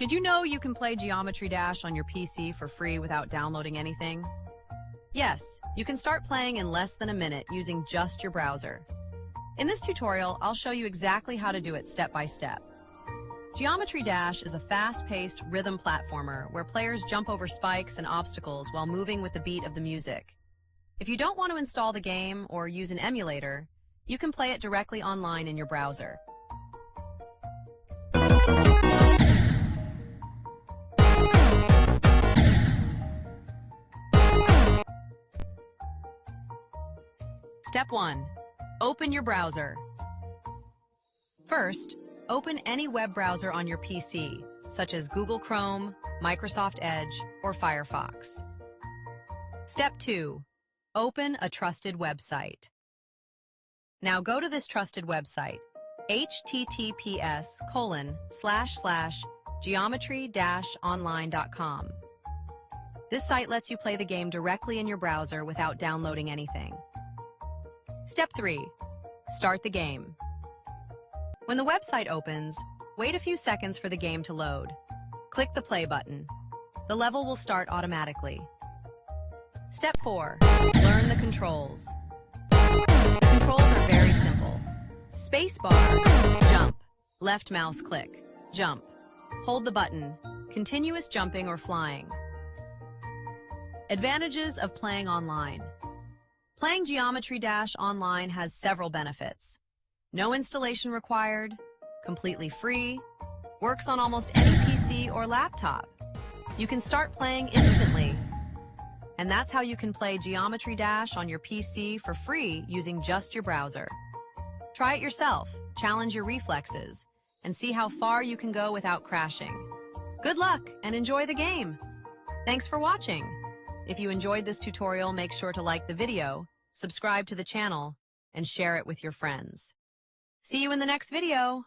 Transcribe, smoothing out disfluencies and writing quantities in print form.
Did you know you can play Geometry Dash on your PC for free without downloading anything? Yes, you can start playing in less than a minute using just your browser. In this tutorial, I'll show you exactly how to do it step by step. Geometry Dash is a fast-paced rhythm platformer where players jump over spikes and obstacles while moving with the beat of the music. If you don't want to install the game or use an emulator, you can play it directly online in your browser. Step 1. Open your browser. First, open any web browser on your PC, such as Google Chrome, Microsoft Edge, or Firefox. Step 2. Open a trusted website. Now go to this trusted website, https://geometry-online.com. This site lets you play the game directly in your browser without downloading anything. Step 3. Start the game. When the website opens, wait a few seconds for the game to load. Click the play button. The level will start automatically. Step 4. Learn the controls. The controls are very simple. Spacebar, jump. Left mouse click, jump. Hold the button, continuous jumping or flying. Advantages of playing online. Playing Geometry Dash online has several benefits. No installation required, completely free, works on almost any PC or laptop. You can start playing instantly. And that's how you can play Geometry Dash on your PC for free using just your browser. Try it yourself, challenge your reflexes, and see how far you can go without crashing. Good luck and enjoy the game! Thanks for watching! If you enjoyed this tutorial, make sure to like the video, subscribe to the channel, and share it with your friends. See you in the next video!